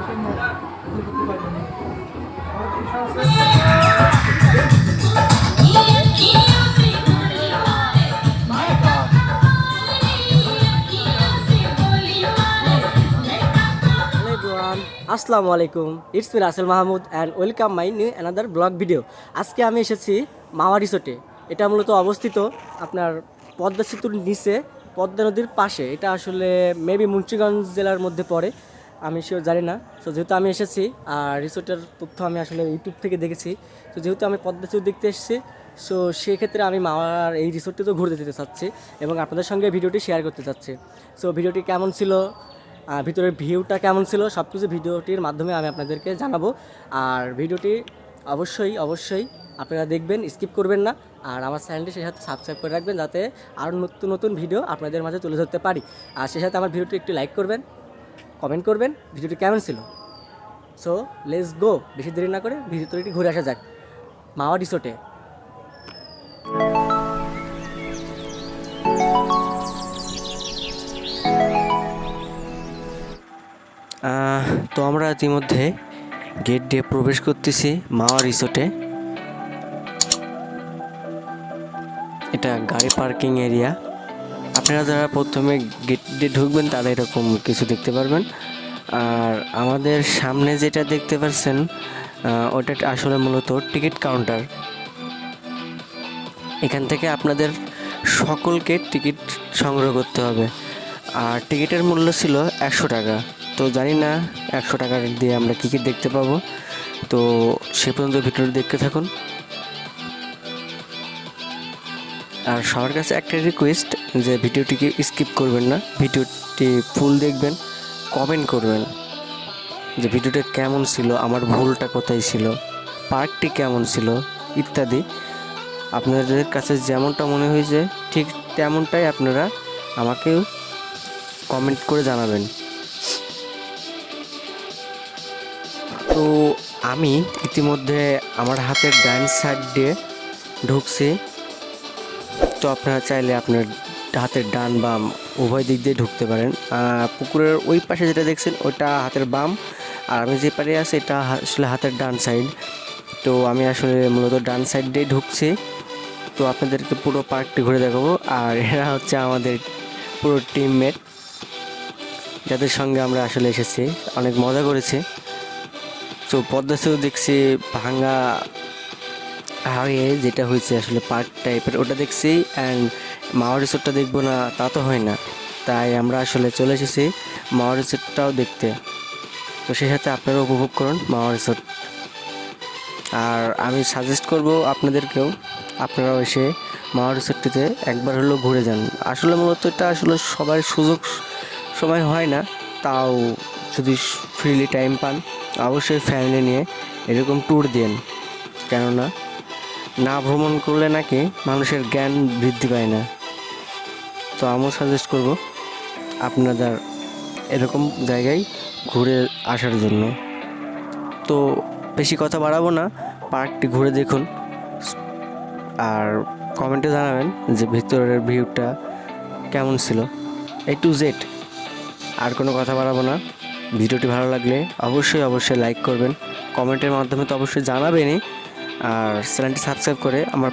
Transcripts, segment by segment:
জন্য করতে পারবেন Hello everyone, আসসালামু আলাইকুম। It's me Rasel Mahmud and welcome my new another blog video. আজকে আমি এসেছি মাওয়া রিসোর্টে। এটা মূলত অবস্থিত আপনার পদ্মা সেতুর নিচে, পদ্মা নদীর পাশে। এটা আসলে মেবি মুন্সিগঞ্জ জেলার মধ্যে পড়ে, আমি শিওর জানি না। সো যেহেতু আমি এসেছি আর রিসোর্টের তথ্য আমি আসলে ইউটিউব থেকে দেখেছি, তো যেহেতু আমি পদ্মা সেতু দেখতে এসেছি, সো সেক্ষেত্রে আমি মাওয়ার এই রিসোর্টটিতেও ঘুরতে যেতে চাচ্ছি এবং আপনাদের সঙ্গে ভিডিওটি শেয়ার করতে চাচ্ছি। সো ভিডিওটি কেমন ছিল, ভিতরের ভিউটা কেমন ছিল, সব কিছু ভিডিওটির মাধ্যমে আমি আপনাদেরকে জানাবো। আর ভিডিওটি অবশ্যই অবশ্যই আপনারা দেখবেন, স্কিপ করবেন না। আর আমার চ্যানেলটি সেই সাথে সাবস্ক্রাইব করে রাখবেন, যাতে আরও নতুন নতুন ভিডিও আপনাদের মাঝে তুলে ধরতে পারি। আর সেই সাথে আমার ভিডিওটি একটু লাইক করবেন, কমেন্ট করবেন ভিডিওটি কেমন ছিল। সো লেটস গো, বেশি দেরি না করে ভিডিওটি ঘুরে আসা যাক মাওয়া রিসোর্টে। তো আমরা ইতিমধ্যে গেট দিয়ে প্রবেশ করতেছি মাওয়া রিসোর্টে। এটা গাড়ি পার্কিং এরিয়া। আপনারা যারা প্রথমে গেট দিয়ে ঢুকবেন তারা এরকম কিছু দেখতে পারবেন। আর আমাদের সামনে যেটা দেখতে পাচ্ছেন ওটা আসলে মূলত টিকিট কাউন্টার। এখান থেকে আপনাদের সকলকে টিকিট সংগ্রহ করতে হবে। আর টিকিটের মূল্য ছিল 100 টাকা। তো জানি না 100 টাকা দিয়ে আমরা কী কী দেখতে পাবো। তো সে পর্যন্ত ভিডিওটি দেখতে থাকুন। আর সবার কাছে একটা রিকোয়েস্ট, যে ভিডিওটিকে স্কিপ করবেন না, ভিডিওটি ফুল দেখবেন, কমেন্ট করবেন যে ভিডিওটা কেমন ছিল, আমার ভুলটা কোথায় ছিল, পার্কটি কেমন ছিল ইত্যাদি। আপনাদের কাছে যেমনটা মনে হয়েছে ঠিক তেমনটাই আপনারা আমাকেও কমেন্ট করে জানাবেন। তো আমি ইতিমধ্যে আমার হাতের ডান সাইড দিয়ে ঢুকছি। তো আপনারা চাইলে আপনার হাতের ডান বাম উভয় দিক দিয়ে ঢুকতে পারেন। পুকুরের ওই পাশে যেটা দেখছেন ওটা হাতের বাম, আর আমি যে পারে আছি এটা আসলে হাতের ডান সাইড। তো আমি আসলে মূলত ডান সাইড দিয়ে ঢুকছি। তো আপনাদেরকে পুরো পার্কটি ঘুরে দেখাবো। আর এরা হচ্ছে আমাদের পুরো টিমমেট, যাদের সঙ্গে আমরা আসলে এসেছি, অনেক মজা করেছি। তো পদ্মা সেতু দেখছি ভাঙ্গা হারিয়ে, যেটা হয়েছে আসলে পার্ক টাইপের, ওটা দেখছি। অ্যান্ড মাওয়া রিসোর্টটা দেখবো না তা তো হয় না, তাই আমরা আসলে চলে এসেছি মাওয়া রিসোর্টটাও দেখতে। তো সেই সাথে আপনারা উপভোগ করুন মাওয়া রিসোর্ট। আর আমি সাজেস্ট করব আপনাদেরকেও, আপনারাও এসে মাওয়া রিসোর্টটিতে একবার হলেও ঘুরে যান। আসলে মূলত এটা আসলে সবার সুযোগ সময় হয় না, তাও যদি ফ্রিলি টাইম পান অবশ্যই ফ্যামিলি নিয়ে এরকম ট্যুর দিন। কেননা না ভ্রমণ করলে নাকি মানুষের জ্ঞান বৃদ্ধি পায় না। তো আমিও সাজেস্ট করব আপনাদের এরকম জায়গায় ঘুরে আসার জন্য। তো বেশি কথা বাড়াবো না, পার্কটি ঘুরে দেখুন আর কমেন্টে জানাবেন যে ভিতরের ভিউটা কেমন ছিল, A to Z। আর কোনো কথা বাড়াবো না। ভিডিওটি ভালো লাগলে অবশ্যই অবশ্যই লাইক করবেন, কমেন্টের মাধ্যমে তো অবশ্যই জানাবেনই। আর চ্যানেলটি সাবস্ক্রাইব করে আমার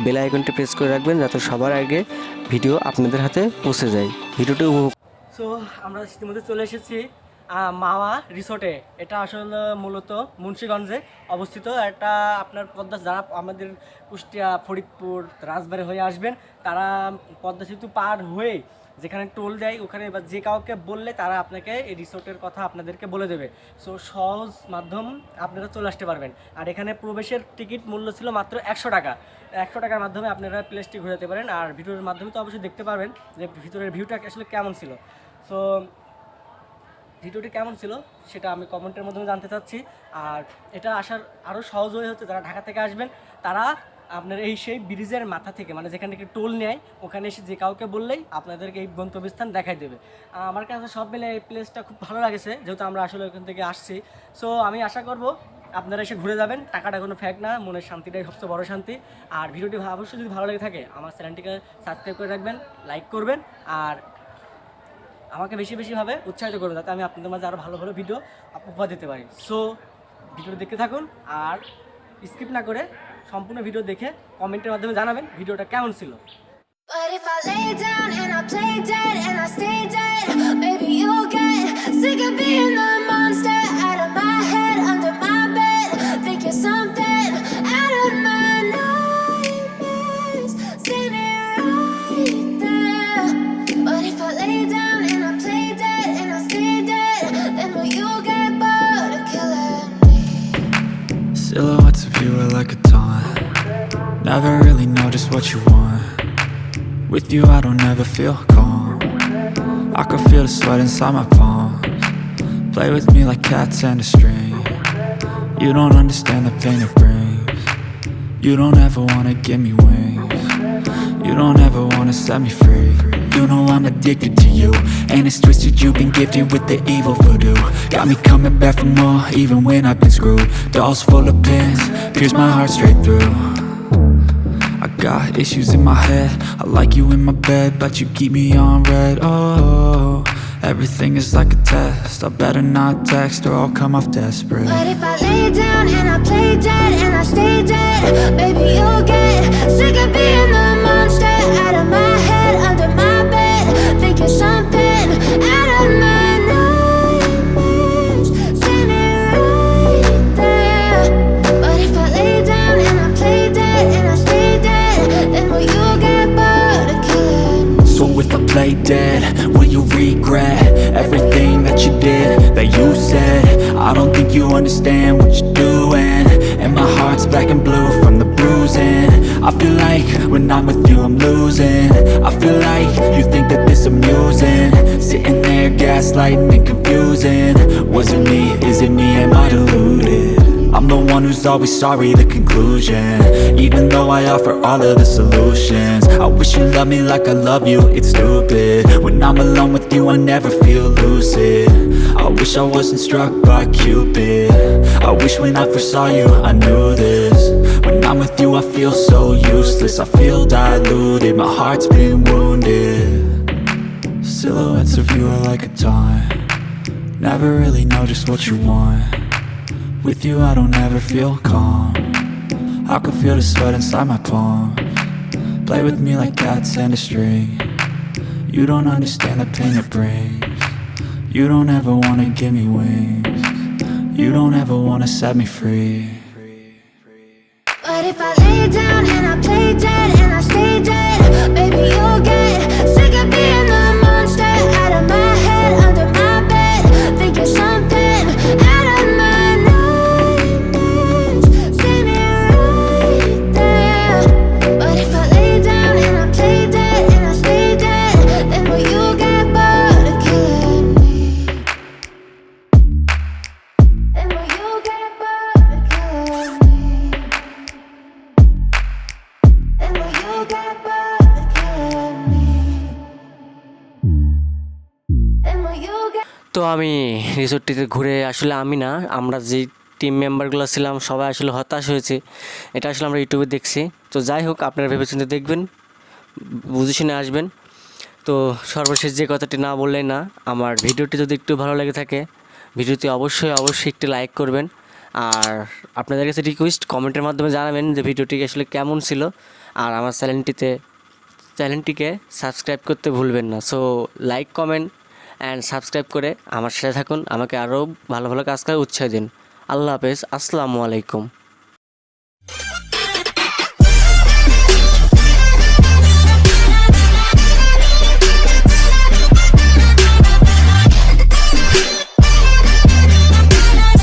বেল আইকনটি প্রেস করে রাখবেন, যাতে সবার আগে ভিডিও আপনাদের হাতে পৌঁছে যায়। ভিডিওটি উপভোগ। সো আমরা ইতিমধ্যে চলে এসেছি মাওয়া রিসোর্টে। এটা আসলে মূলত মুন্সিগঞ্জে অবস্থিত। এটা আপনার পদ্মা, যারা আমাদের কুষ্টিয়া, ফরিদপুর, রাজবাড়ী হয়ে আসবেন, তারা পদ্মা সেতু পার হয়ে যেখানে টোল দেয় ওখানে বা যে কাউকে বললে তারা আপনাকে এই রিসোর্টের কথা আপনাদেরকে বলে দেবে। সো সহজ মাধ্যম, আপনারা চলে আসতে পারবেন। আর এখানে প্রবেশের টিকিট মূল্য ছিল মাত্র 100 টাকা। 100 টাকার মাধ্যমে আপনারা প্লেসটি ঘুরে যেতে পারেন। আর ভিডিওর মাধ্যমে তো অবশ্যই দেখতে পারবেন যে ভিতরের ভিউটা আসলে কেমন ছিল। সো ভিডিওটি কেমন ছিল সেটা আমি কমেন্টের মাধ্যমে জানতে চাচ্ছি। আর এটা আসার আরও সহজ হয়ে হচ্ছে, যারা ঢাকা থেকে আসবেন তারা আপনার এই সেই ব্রিজের মাথা থেকে, মানে যেখান থেকে টোল নেয়, ওখানে এসে যে কাউকে বললেই আপনাদেরকে এই গন্তব্যস্থান দেখাই দেবে। আমার কাছে সব মিলে এই প্লেসটা খুব ভালো লাগেছে, যেহেতু আমরা আসলে ওখান থেকে আসছি। সো আমি আশা করব আপনারা এসে ঘুরে যাবেন। টাকাটা কোনো ফ্যাক্ট না, মনের শান্তিটাই সবচেয়ে বড় শান্তি। আর ভিডিওটি অবশ্যই যদি ভালো লেগে থাকে আমার চ্যানেলটিকে সাবস্ক্রাইব করে রাখবেন, লাইক করবেন। আর আমাকে বেশি বেশিভাবে উৎসাহিত করুন যাতে আমি আপনাদের মাঝে আরও ভালো ভালো ভিডিও উপহার দিতে পারি। সো ভিডিওটা দেখতে থাকুন আর স্কিপ না করে সম্পূর্ণ ভিডিও দেখে কমেন্টের মাধ্যমে জানাবেন ভিডিওটা কেমন ছিল। But if I lay down and I play dead and I stay dead, maybe you'll get sick of being the monster out of my head, under my bed. Think you're something out of my nightmares, standing right there. But if I lay down and I play dead and I stay dead, then will you get bored of killing me? Silhouettes of you are like a taunt. Never really know just what you want. With you I don't ever feel calm. I can feel the sweat inside my palms. Play with me like cats and a string. You don't understand the pain it brings. You don't ever wanna give me wings. You don't ever wanna set me free. You know I'm addicted to you, and it's twisted, you've been gifted with the evil voodoo. Got me coming back for more, even when I've been screwed. Dolls full of pins, pierce my heart straight through. I got issues in my head, I like you in my bed, but you keep me on red. Oh, everything is like a test, I better not text or I'll come off desperate. But if I lay down and I play dead and I stay dead, baby you'll get sick of being the monster out of my head, under my bed. Think you're something out of my nightmares, standing right there. But if I lay down and I play dead and I stay dead, then will you get bored of killing me? So if I play dead, will you regret everything that you did, that you said? I don't think you understand what you're doing, and my heart's black and blue from the bruising. I feel like when I'm with you I'm losing. I feel like you think that this amusing, sitting there gaslighting and confusing. Was it me? Is it me? Am I deluded? I'm the one who's always sorry, the conclusion. Even though I offer all of the solutions, I wish you loved me like I love you, it's stupid. When I'm alone with you I never feel lucid. I wish I wasn't struck by Cupid. I wish when I first saw you I knew this. When I'm with you I feel so useless, I feel diluted, my heart's been wounded. Silhouettes of you are like a taunt. Never really know just what you want. With you I don't ever feel calm. I can feel the sweat inside my palms. Play with me like cats and a string. You don't understand the pain it brings. You don't ever wanna give me wings. You don't ever wanna set me free. But if I lay down and I play dead and I stay dead, baby you'll get sick of being the monster out of my head, under my bed. Think you're something out of my nightmares, standing right there. But if I lay down and I play dead and I stay dead, then will you get bored of killing me? Then will you get bored of killing me? And will you get bored of killing me? And will you get তো আমি রিসোর্টটিতে ঘুরে আসলে আমি না, আমরা যে team মেম্বারগুলো ছিলাম সবাই আসলে হতাশ হয়েছে। এটা আসলে আমরা ইউটিউবে দেখছি। তো যাই হোক, আপনারা ভেবেচিন্তে দেখবেন, বুঝে শুনে আসবেন। তো সর্বশেষ যে কথাটি না বললেই না, আমার ভিডিওটি যদি একটু ভালো লেগে থাকে ভিডিওটি অবশ্যই একটি লাইক করবেন। আর আপনাদের কাছে রিকোয়েস্ট, কমেন্টের মাধ্যমে জানাবেন যে ভিডিওটি আসলে কেমন ছিল। আর আমার চ্যানেলটিকে সাবস্ক্রাইব করতে ভুলবেন না। So like, comment and subscribe করে আমার সাথে থাকুন, আমাকে আরও ভালো ভালো কাজ করে উৎসাহ দিন। আল্লাহ হাফেজ, আসসালামু আলাইকুম।